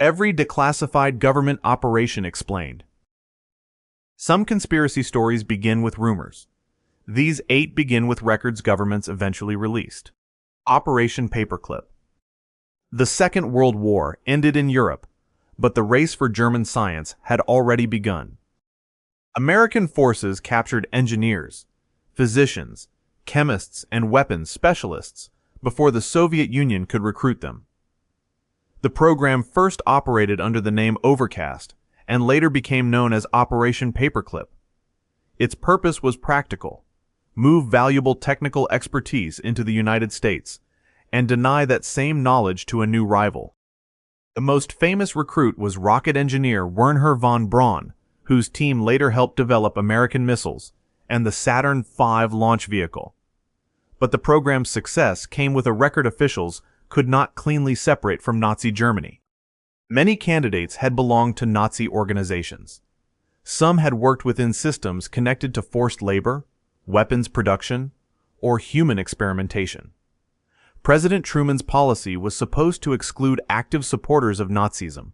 Every declassified government operation explained. Some conspiracy stories begin with rumors. These 8 begin with records governments eventually released. Operation Paperclip. The Second World War ended in Europe, but the race for German science had already begun. American forces captured engineers, physicians, chemists, and weapons specialists before the Soviet Union could recruit them. The program first operated under the name Overcast and later became known as Operation Paperclip. Its purpose was practical: move valuable technical expertise into the United States and deny that same knowledge to a new rival. The most famous recruit was rocket engineer Wernher von Braun, whose team later helped develop American missiles and the Saturn V launch vehicle. But the program's success came with a record officials could not cleanly separate from Nazi Germany. Many candidates had belonged to Nazi organizations. Some had worked within systems connected to forced labor, weapons production, or human experimentation. President Truman's policy was supposed to exclude active supporters of Nazism,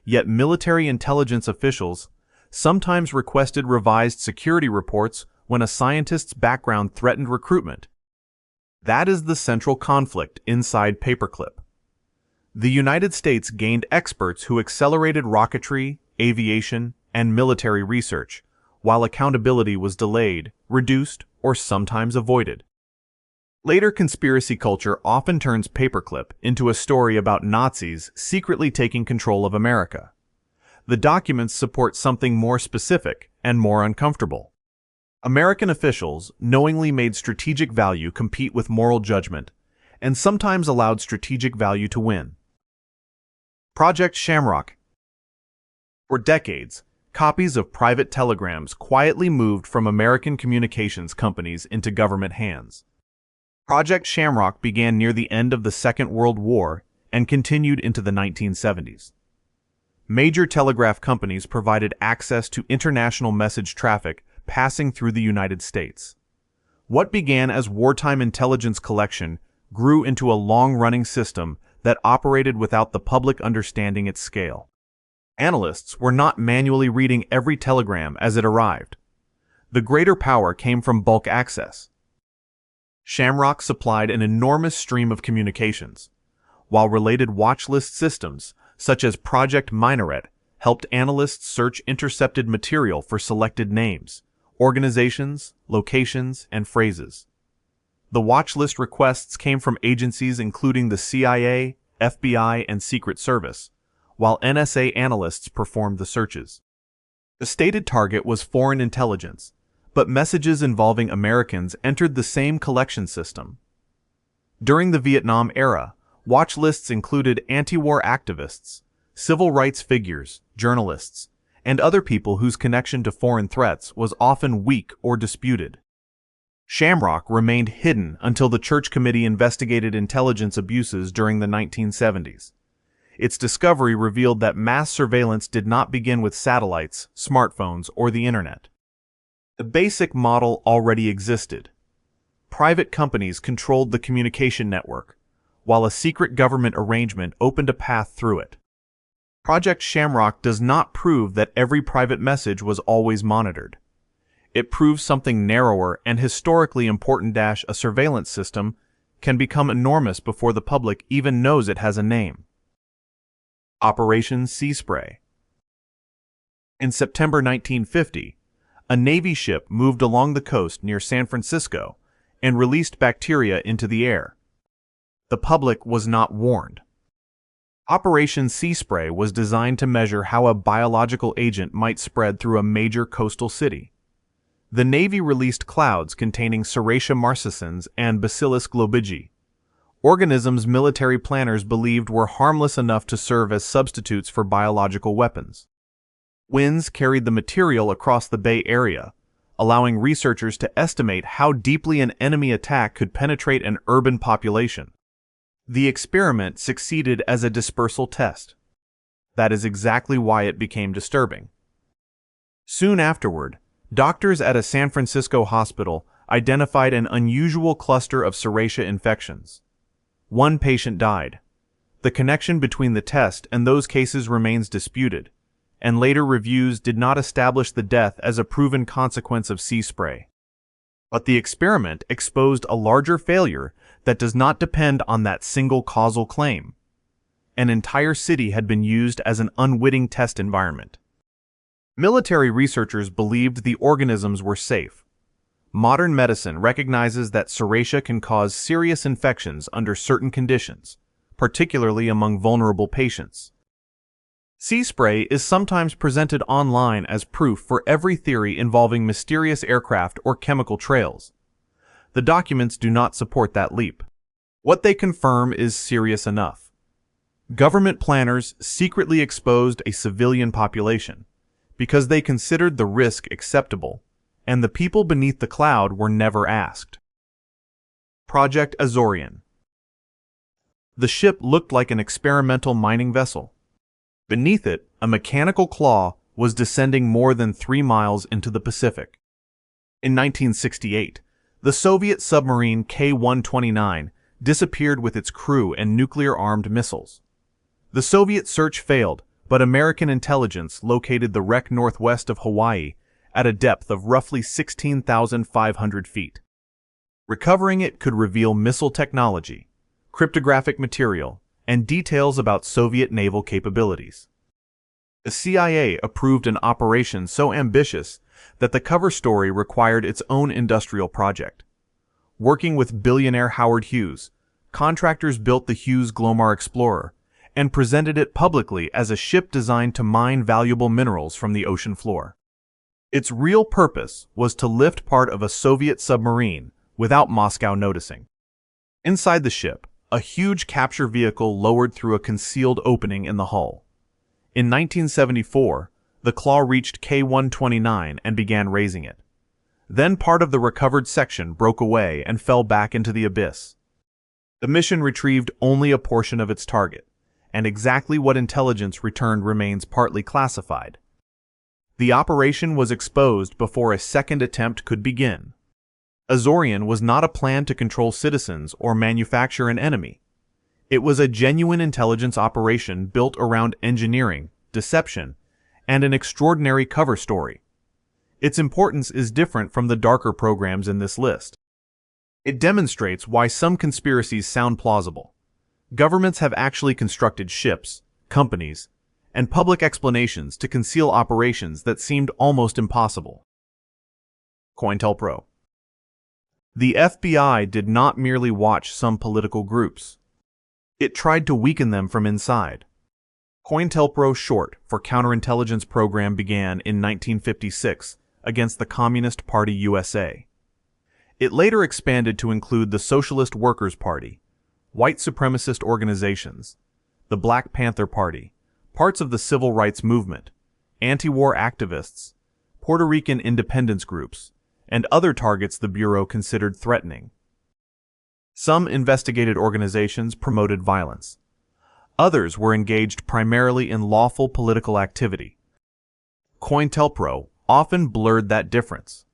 yet military intelligence officials sometimes requested revised security reports when a scientist's background threatened recruitment. That is the central conflict inside Paperclip. The United States gained experts who accelerated rocketry, aviation, and military research, while accountability was delayed, reduced, or sometimes avoided. Later conspiracy culture often turns Paperclip into a story about Nazis secretly taking control of America. The documents support something more specific and more uncomfortable. American officials knowingly made strategic value compete with moral judgment, and sometimes allowed strategic value to win. Project SHAMROCK. For decades, copies of private telegrams quietly moved from American communications companies into government hands. Project SHAMROCK began near the end of the Second World War and continued into the 1970s. Major telegraph companies provided access to international message traffic passing through the United States. What began as wartime intelligence collection grew into a long-running system that operated without the public understanding its scale. Analysts were not manually reading every telegram as it arrived. The greater power came from bulk access. SHAMROCK supplied an enormous stream of communications, while related watch list systems, such as Project Minaret, helped analysts search intercepted material for selected names, organizations, locations, and phrases. The watch list requests came from agencies including the CIA, FBI, and Secret Service, while NSA analysts performed the searches. The stated target was foreign intelligence, but messages involving Americans entered the same collection system. During the Vietnam era, watch lists included anti-war activists, civil rights figures, journalists, and other people whose connection to foreign threats was often weak or disputed. SHAMROCK remained hidden until the Church Committee investigated intelligence abuses during the 1970s. Its discovery revealed that mass surveillance did not begin with satellites, smartphones, or the internet. The basic model already existed. Private companies controlled the communication network, while a secret government arrangement opened a path through it. Project SHAMROCK does not prove that every private message was always monitored. It proves something narrower and historically important: a surveillance system can become enormous before the public even knows it has a name. Operation Sea Spray. In September 1950, a Navy ship moved along the coast near San Francisco and released bacteria into the air. The public was not warned. Operation Sea Spray was designed to measure how a biological agent might spread through a major coastal city. The Navy released clouds containing Serratia marcescens and Bacillus globigi, organisms military planners believed were harmless enough to serve as substitutes for biological weapons. Winds carried the material across the Bay Area, allowing researchers to estimate how deeply an enemy attack could penetrate an urban population. The experiment succeeded as a dispersal test. That is exactly why it became disturbing. Soon afterward, doctors at a San Francisco hospital identified an unusual cluster of Serratia infections. One patient died. The connection between the test and those cases remains disputed, and later reviews did not establish the death as a proven consequence of sea spray. But the experiment exposed a larger failure that does not depend on that single causal claim. An entire city had been used as an unwitting test environment. Military researchers believed the organisms were safe. Modern medicine recognizes that Serratia can cause serious infections under certain conditions, particularly among vulnerable patients. Sea spray is sometimes presented online as proof for every theory involving mysterious aircraft or chemical trails. The documents do not support that leap. What they confirm is serious enough. Government planners secretly exposed a civilian population because they considered the risk acceptable, and the people beneath the cloud were never asked. Project Azorian. The ship looked like an experimental mining vessel. Beneath it, a mechanical claw was descending more than 3 miles into the Pacific. In 1968, the Soviet submarine K-129 disappeared with its crew and nuclear-armed missiles. The Soviet search failed, but American intelligence located the wreck northwest of Hawaii at a depth of roughly 16,500 feet. Recovering it could reveal missile technology, cryptographic material, and details about Soviet naval capabilities. The CIA approved an operation so ambitious that the cover story required its own industrial project. Working with billionaire Howard Hughes, contractors built the Hughes Glomar Explorer and presented it publicly as a ship designed to mine valuable minerals from the ocean floor. Its real purpose was to lift part of a Soviet submarine without Moscow noticing. Inside the ship, a huge capture vehicle lowered through a concealed opening in the hull. In 1974, the claw reached K-129 and began raising it. Then part of the recovered section broke away and fell back into the abyss. The mission retrieved only a portion of its target, and exactly what intelligence returned remains partly classified. The operation was exposed before a second attempt could begin. Azorian was not a plan to control citizens or manufacture an enemy. It was a genuine intelligence operation built around engineering, deception, and an extraordinary cover story. Its importance is different from the darker programs in this list. It demonstrates why some conspiracies sound plausible. Governments have actually constructed ships, companies, and public explanations to conceal operations that seemed almost impossible. COINTELPRO. The FBI did not merely watch some political groups. It tried to weaken them from inside. COINTELPRO, short for Counterintelligence Program, began in 1956 against the Communist Party USA. It later expanded to include the Socialist Workers' Party, white supremacist organizations, the Black Panther Party, parts of the civil rights movement, anti-war activists, Puerto Rican independence groups, and other targets the Bureau considered threatening. Some investigated organizations promoted violence. Others were engaged primarily in lawful political activity. COINTELPRO often blurred that difference.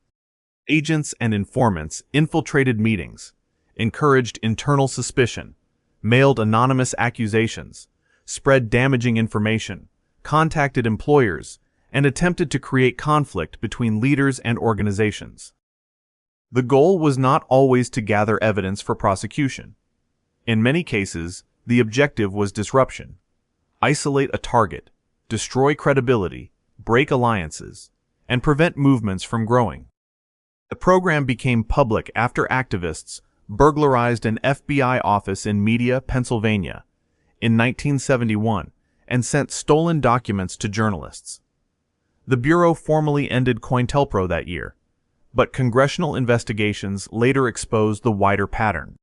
Agents and informants infiltrated meetings, encouraged internal suspicion, mailed anonymous accusations, spread damaging information, contacted employers, and attempted to create conflict between leaders and organizations. The goal was not always to gather evidence for prosecution. In many cases, the objective was disruption. Isolate a target, destroy credibility, break alliances, and prevent movements from growing. The program became public after activists burglarized an FBI office in Media, Pennsylvania, in 1971 and sent stolen documents to journalists. The Bureau formally ended COINTELPRO that year, but congressional investigations later exposed the wider pattern.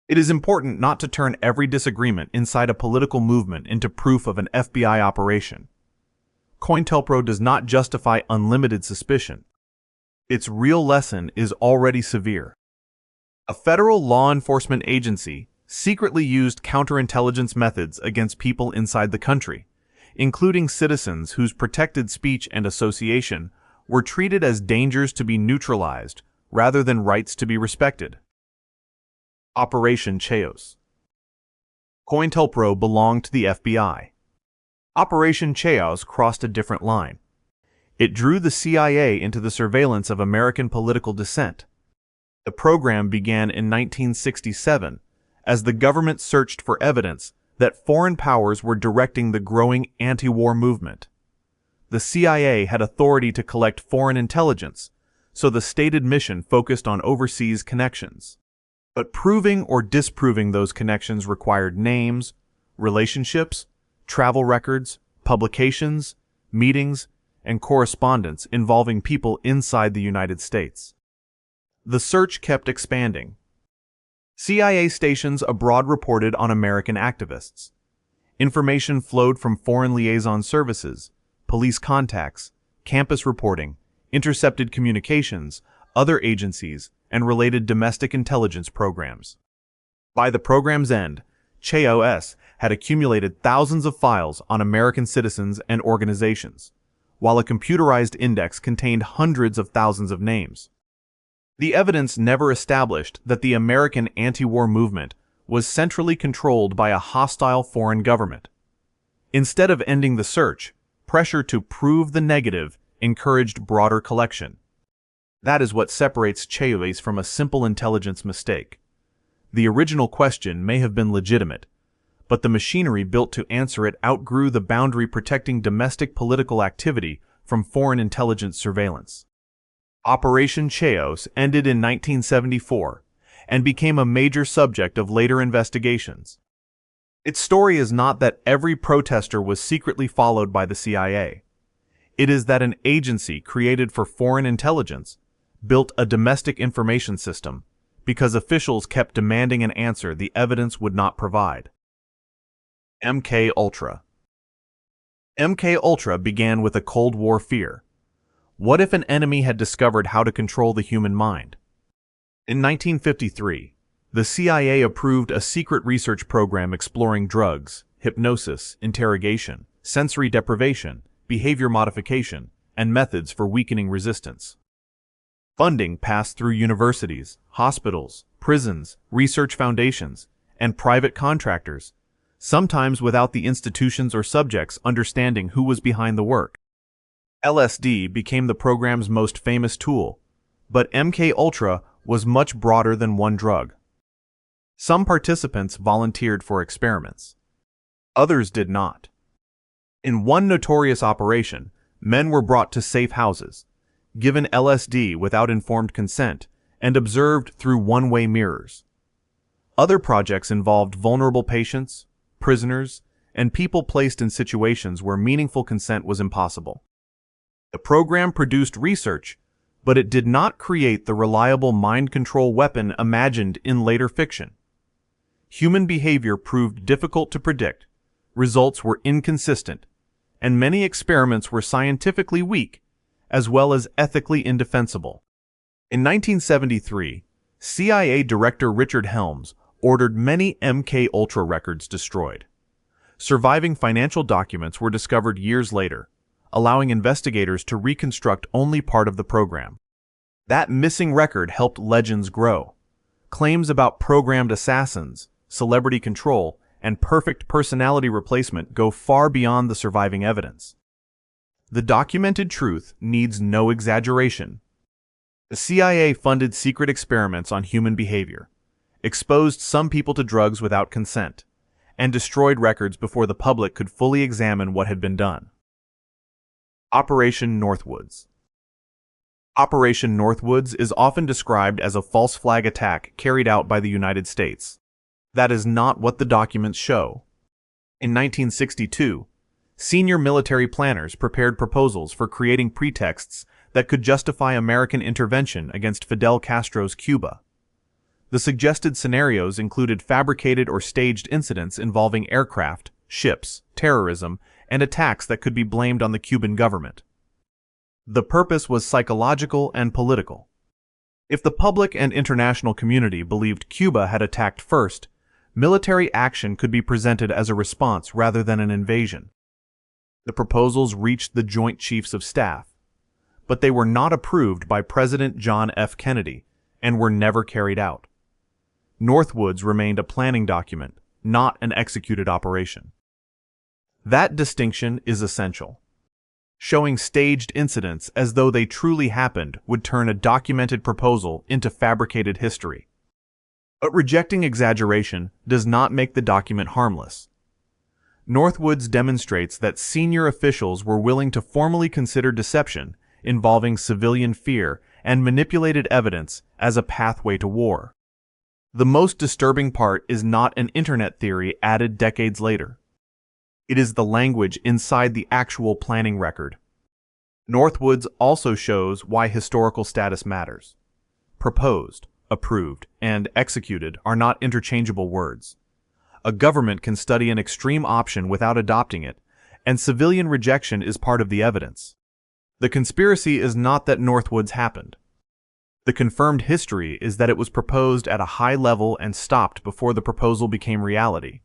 It is important not to turn every disagreement inside a political movement into proof of an FBI operation. COINTELPRO does not justify unlimited suspicion. Its real lesson is already severe. A federal law enforcement agency secretly used counterintelligence methods against people inside the country, including citizens whose protected speech and association were treated as dangers to be neutralized rather than rights to be respected. Operation Chaos. COINTELPRO belonged to the FBI. Operation Chaos crossed a different line. It drew the CIA into the surveillance of American political dissent. The program began in 1967 as the government searched for evidence that foreign powers were directing the growing anti-war movement. The CIA had authority to collect foreign intelligence, so the stated mission focused on overseas connections. But proving or disproving those connections required names, relationships, travel records, publications, meetings, and correspondence involving people inside the United States. The search kept expanding. CIA stations abroad reported on American activists. Information flowed from foreign liaison services, police contacts, campus reporting, intercepted communications, other agencies, and related domestic intelligence programs. By the program's end, CHAOS had accumulated thousands of files on American citizens and organizations, while a computerized index contained hundreds of thousands of names. The evidence never established that the American anti-war movement was centrally controlled by a hostile foreign government. Instead of ending the search, pressure to prove the negative encouraged broader collection. That is what separates CHAOS from a simple intelligence mistake. The original question may have been legitimate, but the machinery built to answer it outgrew the boundary protecting domestic political activity from foreign intelligence surveillance. Operation Chaos ended in 1974 and became a major subject of later investigations. Its story is not that every protester was secretly followed by the CIA. It is that an agency created for foreign intelligence built a domestic information system because officials kept demanding an answer the evidence would not provide. MKUltra. MKUltra began with a Cold War fear. What if an enemy had discovered how to control the human mind? In 1953, the CIA approved a secret research program exploring drugs, hypnosis, interrogation, sensory deprivation, behavior modification, and methods for weakening resistance. Funding passed through universities, hospitals, prisons, research foundations, and private contractors, sometimes without the institutions or subjects understanding who was behind the work. LSD became the program's most famous tool, but MKUltra was much broader than one drug. Some participants volunteered for experiments. Others did not. In one notorious operation, men were brought to safe houses, given LSD without informed consent, and observed through one-way mirrors. Other projects involved vulnerable patients, prisoners, and people placed in situations where meaningful consent was impossible. The program produced research, but it did not create the reliable mind control weapon imagined in later fiction. Human behavior proved difficult to predict, results were inconsistent, and many experiments were scientifically weak, as well as ethically indefensible. In 1973, CIA Director Richard Helms ordered many MKUltra records destroyed. Surviving financial documents were discovered years later, allowing investigators to reconstruct only part of the program. That missing record helped legends grow. Claims about programmed assassins, celebrity control, and perfect personality replacement go far beyond the surviving evidence. The documented truth needs no exaggeration. The CIA funded secret experiments on human behavior, exposed some people to drugs without consent, and destroyed records before the public could fully examine what had been done. Operation Northwoods. Operation Northwoods is often described as a false flag attack carried out by the United States. That is not what the documents show. In 1962, senior military planners prepared proposals for creating pretexts that could justify American intervention against Fidel Castro's Cuba. The suggested scenarios included fabricated or staged incidents involving aircraft, ships, terrorism, and attacks that could be blamed on the Cuban government. The purpose was psychological and political. If the public and international community believed Cuba had attacked first, military action could be presented as a response rather than an invasion. The proposals reached the Joint Chiefs of Staff, but they were not approved by President John F. Kennedy and were never carried out. Northwoods remained a planning document, not an executed operation. That distinction is essential. Showing staged incidents as though they truly happened would turn a documented proposal into fabricated history. But rejecting exaggeration does not make the document harmless. Northwoods demonstrates that senior officials were willing to formally consider deception involving civilian fear and manipulated evidence as a pathway to war. The most disturbing part is not an internet theory added decades later. It is the language inside the actual planning record. Northwoods also shows why historical status matters. Proposed, approved, and executed are not interchangeable words. A government can study an extreme option without adopting it, and civilian rejection is part of the evidence. The conspiracy is not that Northwoods happened. The confirmed history is that it was proposed at a high level and stopped before the proposal became reality.